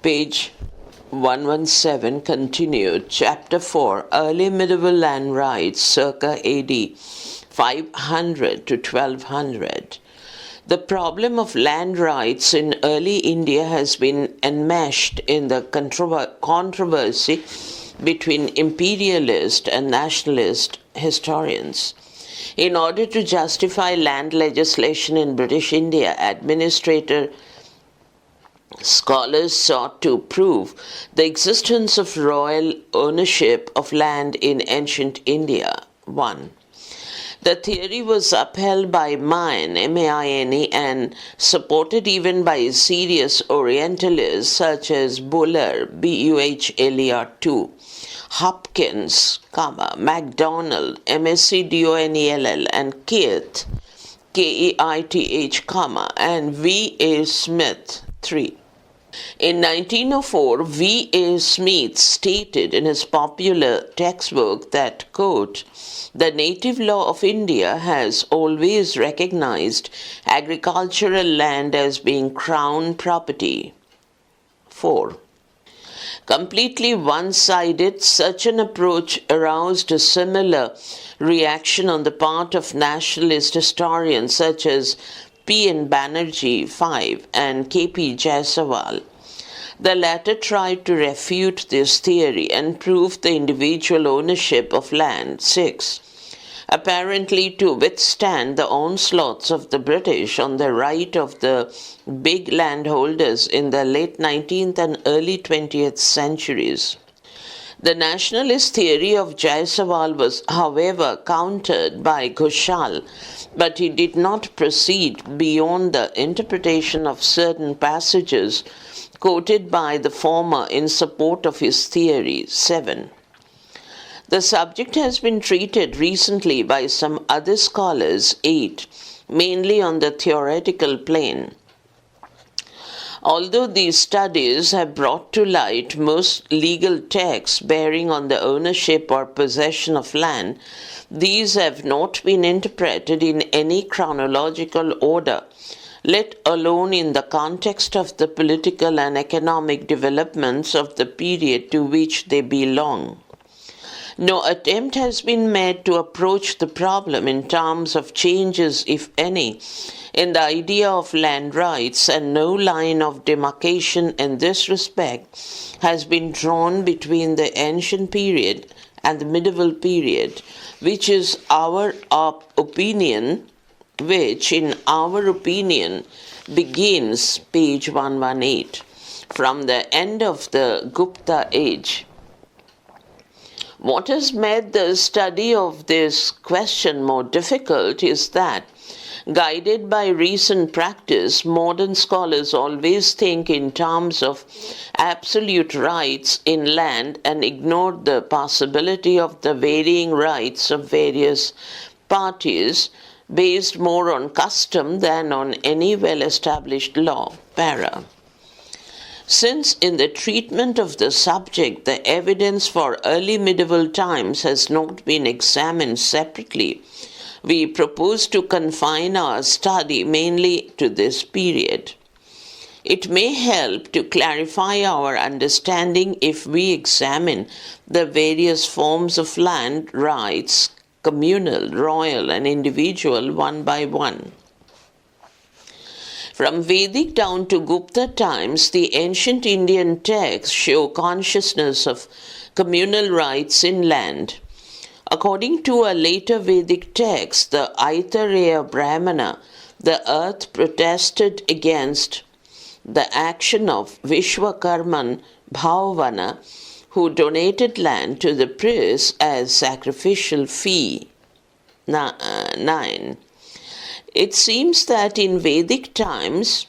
Page 117 continued. Chapter 4 Early Medieval Land Rights circa AD 500 to 1200. The problem of land rights in early India has been enmeshed in the controversy between imperialist and nationalist historians. In order to justify land legislation in British India, scholars sought to prove the existence of royal ownership of land in ancient India. 1. The theory was upheld by Maine, M-A-I-N-E, and supported even by serious Orientalists such as Buller, B-U-H-L-E-R-2, Hopkins, MacDonald, M-A-C-D-O-N-E-L-L, and Keith, K-E-I-T-H, and V-A. Smith, 3. In 1904, V.A. Smith stated in his popular textbook that, quote, the native law of India has always recognized agricultural land as being crown property. 4. Completely one-sided, such an approach aroused a similar reaction on the part of nationalist historians such as P. N. Banerjee, 5, and K. P. Jaiswal. The latter tried to refute this theory and prove the individual ownership of land, 6, apparently to withstand the onslaughts of the British on the right of the big landholders in the late 19th and early 20th centuries. The nationalist theory of Jaiswal was, however, countered by Ghoshal, but he did not proceed beyond the interpretation of certain passages quoted by the former in support of his theory. 7. The subject has been treated recently by some other scholars. 8. Mainly on the theoretical plane. Although these studies have brought to light most legal texts bearing on the ownership or possession of land, these have not been interpreted in any chronological order, let alone in the context of the political and economic developments of the period to which they belong. No attempt has been made to approach the problem in terms of changes, if any, in the idea of land rights, and no line of demarcation in this respect has been drawn between the ancient period and the medieval period, which in our opinion begins, page 118, from the end of the Gupta age. What has made the study of this question more difficult is that, guided by recent practice, modern scholars always think in terms of absolute rights in land and ignore the possibility of the varying rights of various parties based more on custom than on any well-established law. Para. Since in the treatment of the subject the evidence for early medieval times has not been examined separately, we propose to confine our study mainly to this period. It may help to clarify our understanding if we examine the various forms of land rights, communal, royal, and individual, one by one. From Vedic down to Gupta times, the ancient Indian texts show consciousness of communal rights in land. According to a later Vedic text, the Aitareya Brahmana, the earth protested against the action of Vishwakarman Bhavana, who donated land to the priests as sacrificial fee. 9. It seems that in Vedic times,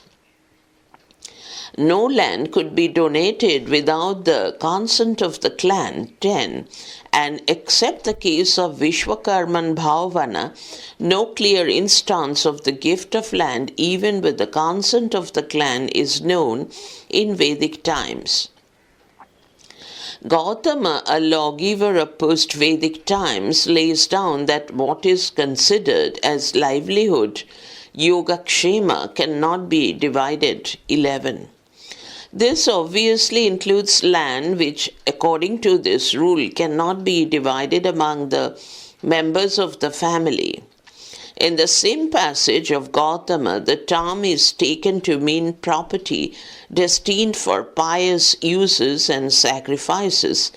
no land could be donated without the consent of the clan. 10. And except the case of Vishwakarman Bhavana, no clear instance of the gift of land, even with the consent of the clan, is known in Vedic times. Gautama, a lawgiver of post-Vedic times, lays down that what is considered as livelihood, yogakshema, cannot be divided. 11. This obviously includes land which, according to this rule, cannot be divided among the members of the family. In the same passage of Gautama, the term is taken to mean property destined for pious uses and sacrifices,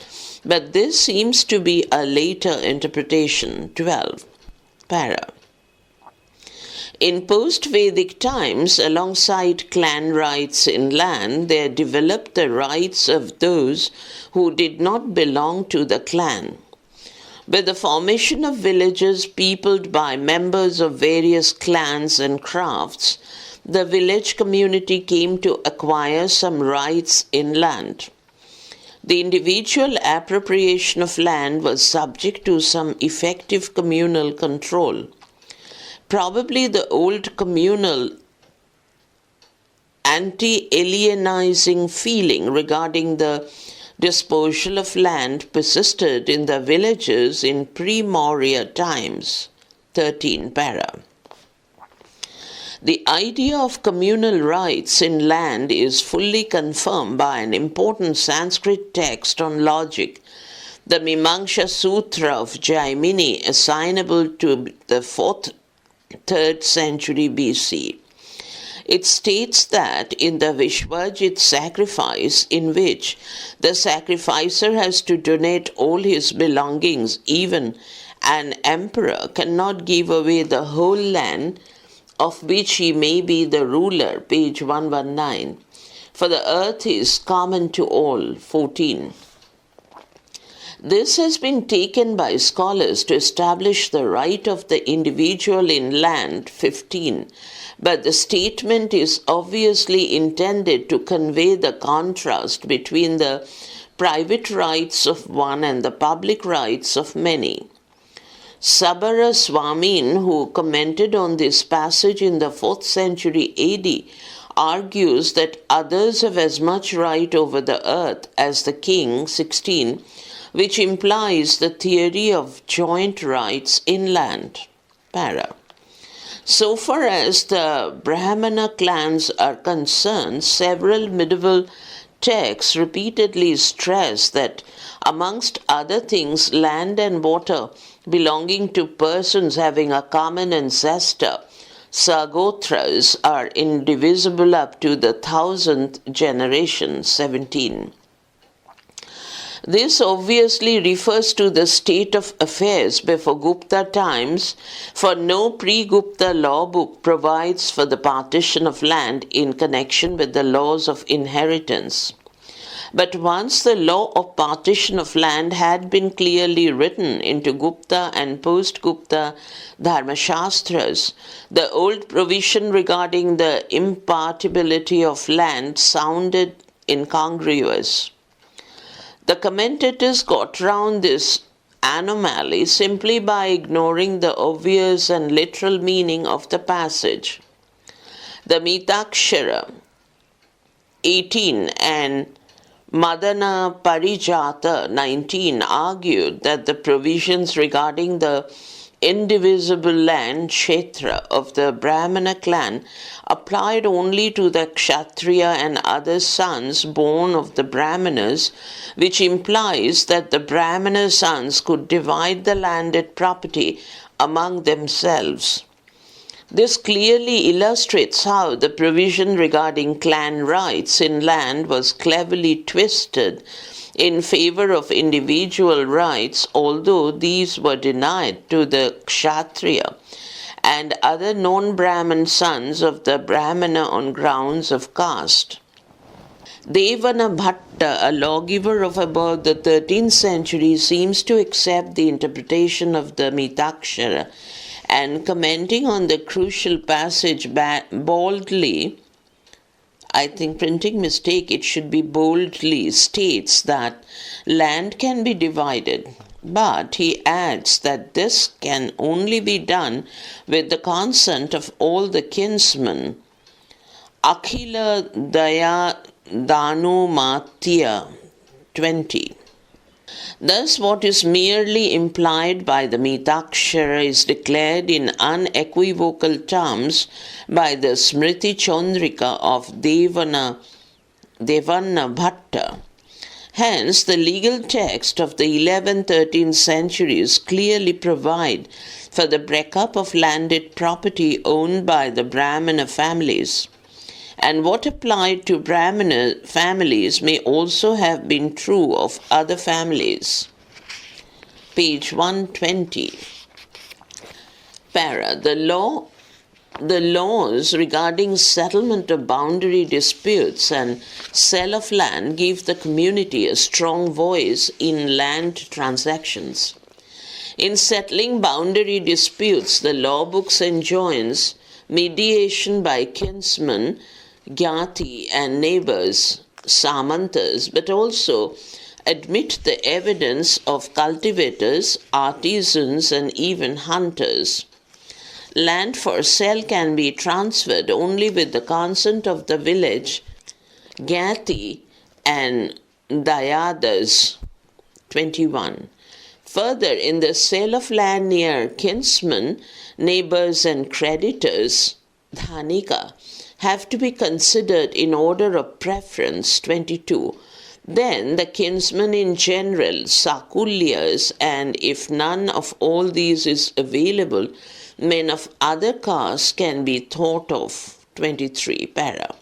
but this seems to be a later interpretation. 12. Para. In post-Vedic times, alongside clan rights in land, there developed the rights of those who did not belong to the clan. With the formation of villages peopled by members of various clans and crafts, the village community came to acquire some rights in land. The individual appropriation of land was subject to some effective communal control. Probably the old communal anti-alienizing feeling regarding the disposal of land persisted in the villages in pre-Maurya times. 13 para. The idea of communal rights in land is fully confirmed by an important Sanskrit text on logic, the Mimamsa Sutra of Jaimini, assignable to the 3rd century BC. It states that in the Vishwajit sacrifice, in which the sacrificer has to donate all his belongings, even an emperor cannot give away the whole land of which he may be the ruler, page 119, for the earth is common to all. 14. This has been taken by scholars to establish the right of the individual in land. 15. But the statement is obviously intended to convey the contrast between the private rights of one and the public rights of many. Sabara Swamin, who commented on this passage in the 4th century AD, argues that others have as much right over the earth as the king. 16, which implies the theory of joint rights in land. Para. So far as the Brahmana clans are concerned, several medieval texts repeatedly stress that, amongst other things, land and water belonging to persons having a common ancestor, Sagotras, are indivisible up to the 1000th generation. 17. This obviously refers to the state of affairs before Gupta times, for no pre-Gupta law book provides for the partition of land in connection with the laws of inheritance. But once the law of partition of land had been clearly written into Gupta and post-Gupta Dharmashastras, the old provision regarding the impartibility of land sounded incongruous. The commentators got round this anomaly simply by ignoring the obvious and literal meaning of the passage. The Mitakshara 18 and Madana Parijata 19 argued that the provisions regarding the indivisible land, Kshetra, of the Brahmana clan applied only to the Kshatriya and other sons born of the Brahmanas, which implies that the Brahmana sons could divide the landed property among themselves. This clearly illustrates how the provision regarding clan rights in land was cleverly twisted in favor of individual rights, although these were denied to the Kshatriya and other non-Brahmin sons of the Brahmana on grounds of caste. Devana Bhatta, a lawgiver of about the 13th century, seems to accept the interpretation of the Mitakshara and, commenting on the crucial passage boldly, I think printing mistake, it should be boldly, states that land can be divided, but he adds that this can only be done with the consent of all the kinsmen. Akhila Daya Danumatya 20. Thus, what is merely implied by the Mitakshara is declared in unequivocal terms by the Smriti Chandrika of Devana Devanna Bhatta. Hence, the legal text of the 11th-13th centuries clearly provide for the breakup of landed property owned by the Brahmana families. And what applied to Brahmana families may also have been true of other families. Page 120. Para. The laws regarding settlement of boundary disputes and sale of land give the community a strong voice in land transactions. In settling boundary disputes, the law books enjoins mediation by kinsmen, gyati, and neighbors, samantas, but also admit the evidence of cultivators, artisans, and even hunters. Land for sale can be transferred only with the consent of the village, gyati, and dayadas. 21. Further, in the sale of land near kinsmen, neighbors, and creditors, dhanika, have to be considered in order of preference. 22. Then the kinsmen in general, sakulyas, and if none of all these is available, men of other castes can be thought of. 23. Para.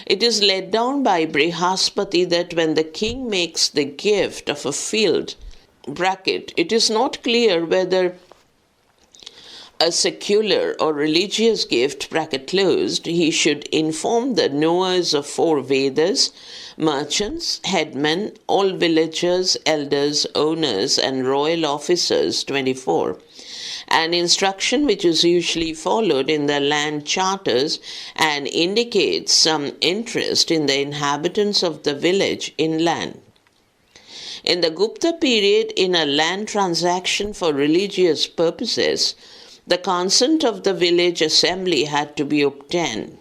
It is laid down by Brihaspati that when the king makes the gift of a field, bracket, it is not clear whether a secular or religious gift, bracket closed, he should inform the knowers of 4 Vedas, merchants, headmen, all villagers, elders, owners, and royal officers. 24. An instruction which is usually followed in the land charters and indicates some interest in the inhabitants of the village in land. In the Gupta period, in a land transaction for religious purposes, the consent of the village assembly had to be obtained.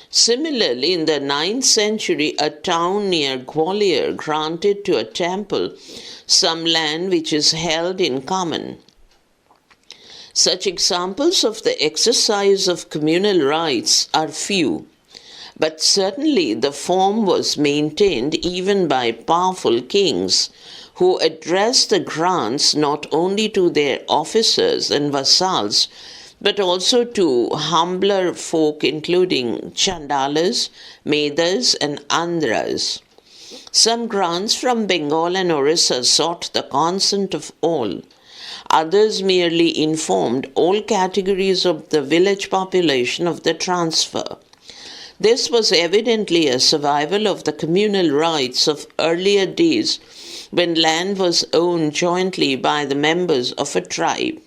Similarly, in the 9th century, a town near Gwalior granted to a temple some land which is held in common. Such examples of the exercise of communal rights are few, but certainly the form was maintained even by powerful kings who addressed the grants not only to their officers and vassals, but also to humbler folk including Chandalas, Medas, and Andhras. Some grants from Bengal and Orissa sought the consent of all. Others merely informed all categories of the village population of the transfer. This was evidently a survival of the communal rights of earlier days when land was owned jointly by the members of a tribe.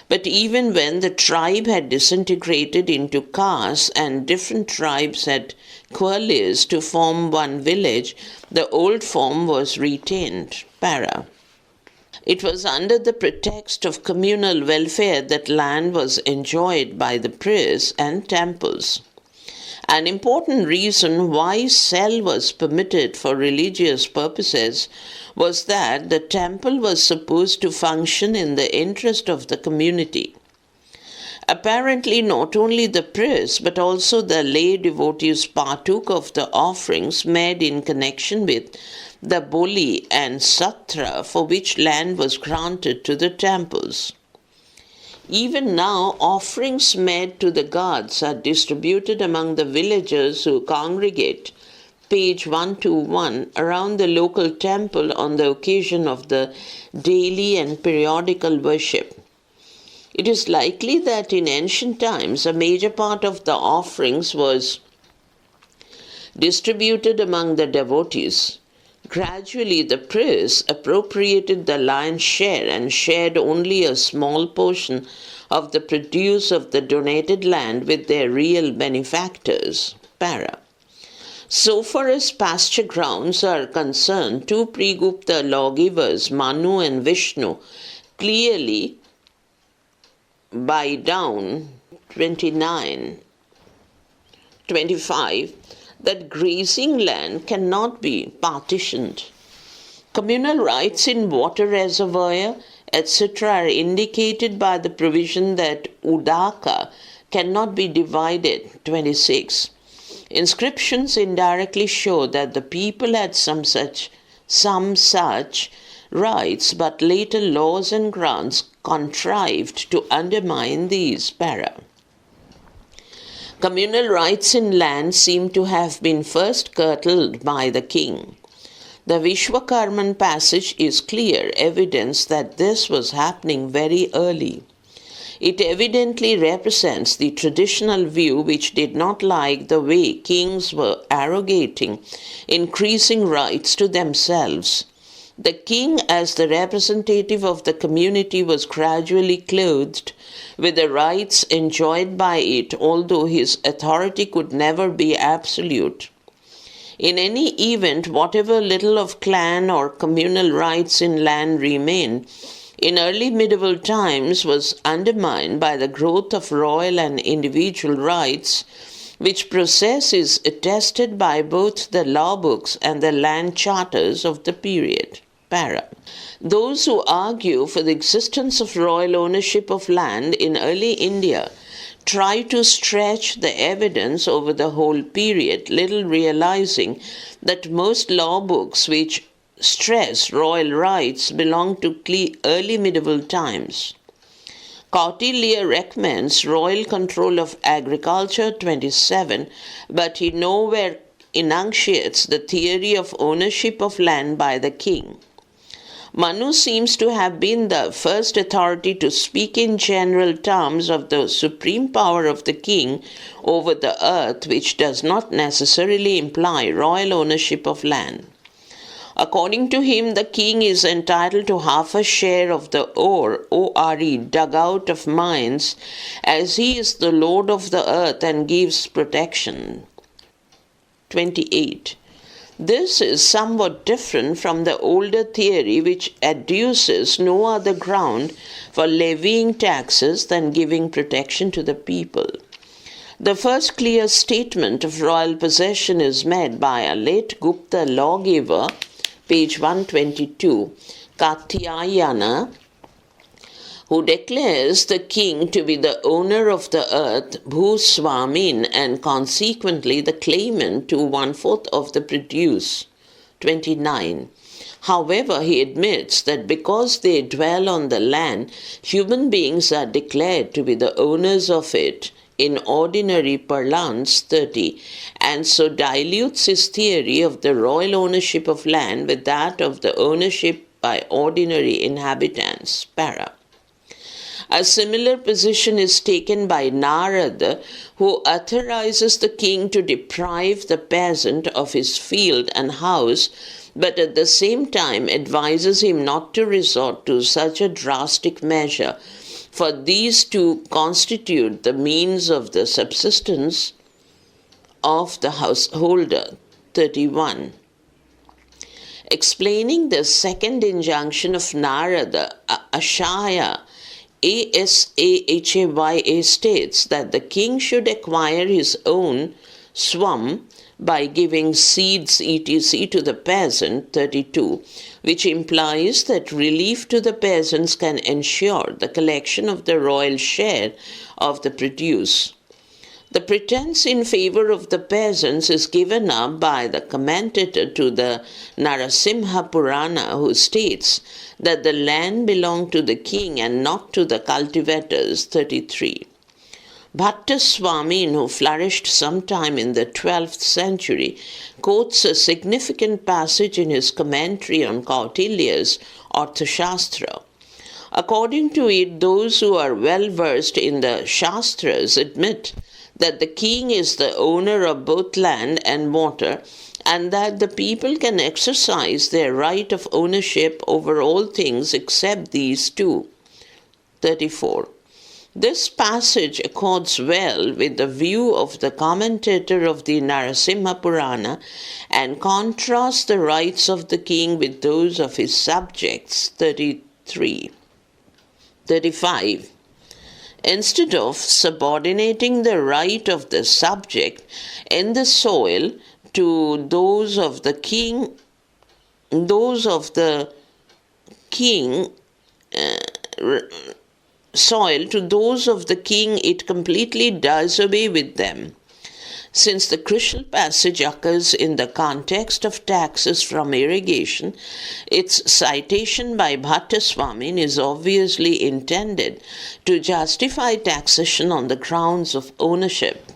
But even when the tribe had disintegrated into castes and different tribes had coalesced to form one village, the old form was retained. Para. It was under the pretext of communal welfare that land was enjoyed by the priests and temples. An important reason why sale was permitted for religious purposes was that the temple was supposed to function in the interest of the community. Apparently, not only the priests but also the lay devotees partook of the offerings made in connection with the boli and satra for which land was granted to the temples. Even now, offerings made to the gods are distributed among the villagers who congregate, page 121, around the local temple on the occasion of the daily and periodical worship. It is likely that in ancient times a major part of the offerings was distributed among the devotees. Gradually, the priests appropriated the lion's share and shared only a small portion of the produce of the donated land with their real benefactors. Para. So far as pasture grounds are concerned, 2 pre-Gupta lawgivers, Manu and Vishnu, clearly by down 25, that grazing land cannot be partitioned. Communal rights in water reservoir, etc. are indicated by the provision that udaka cannot be divided. 26. Inscriptions indirectly show that the people had some such rights, but later laws and grants contrived to undermine these. Communal rights in land seem to have been first curtailed by the king. The Vishwakarman passage is clear evidence that this was happening very early. It evidently represents the traditional view which did not like the way kings were arrogating increasing rights to themselves. The king, as the representative of the community, was gradually clothed with the rights enjoyed by it, although his authority could never be absolute. In any event, whatever little of clan or communal rights in land remained, in early medieval times was undermined by the growth of royal and individual rights, which process is attested by both the law books and the land charters of the period. Those who argue for the existence of royal ownership of land in early India try to stretch the evidence over the whole period, little realizing that most law books which stress royal rights belong to early medieval times. Kautilya recommends royal control of agriculture 27, but he nowhere enunciates the theory of ownership of land by the king. Manu seems to have been the first authority to speak in general terms of the supreme power of the king over the earth, which does not necessarily imply royal ownership of land. According to him, the king is entitled to half a share of the ore, O-R-E, dug out of mines, as he is the lord of the earth and gives protection. 28. This is somewhat different from the older theory which adduces no other ground for levying taxes than giving protection to the people. The first clear statement of royal possession is made by a late Gupta lawgiver, page 122, Katyayana, who declares the king to be the owner of the earth, Bhuswamin, and consequently the claimant to 1/4 of the produce. 29. However, he admits that because they dwell on the land, human beings are declared to be the owners of it in ordinary parlance. 30, and so dilutes his theory of the royal ownership of land with that of the ownership by ordinary inhabitants. A similar position is taken by Narada, who authorizes the king to deprive the peasant of his field and house, but at the same time advises him not to resort to such a drastic measure, for these two constitute the means of the subsistence of the householder. 31. Explaining the second injunction of Narada, Ashaya, Asahaya states that the king should acquire his own swam by giving seeds etc. to the peasant. 32, which implies that relief to the peasants can ensure the collection of the royal share of the produce. The pretense in favor of the peasants is given up by the commentator to the Narasimha Purana, who states that the land belonged to the king and not to the cultivators. 33. Bhatta Swamin, who flourished sometime in the 12th century, quotes a significant passage in his commentary on Kautilya's Arthashastra. According to it, those who are well versed in the Shastras admit that the king is the owner of both land and water, and that the people can exercise their right of ownership over all things except these two. 34. This passage accords well with the view of the commentator of the Narasimha Purana and contrasts the rights of the king with those of his subjects. 33. 35. Instead of subordinating the right of the subject in the soil to those of the king, it completely does away with them. Since the crucial passage occurs in the context of taxes from irrigation, its citation by Bhattaswamin is obviously intended to justify taxation on the grounds of ownership.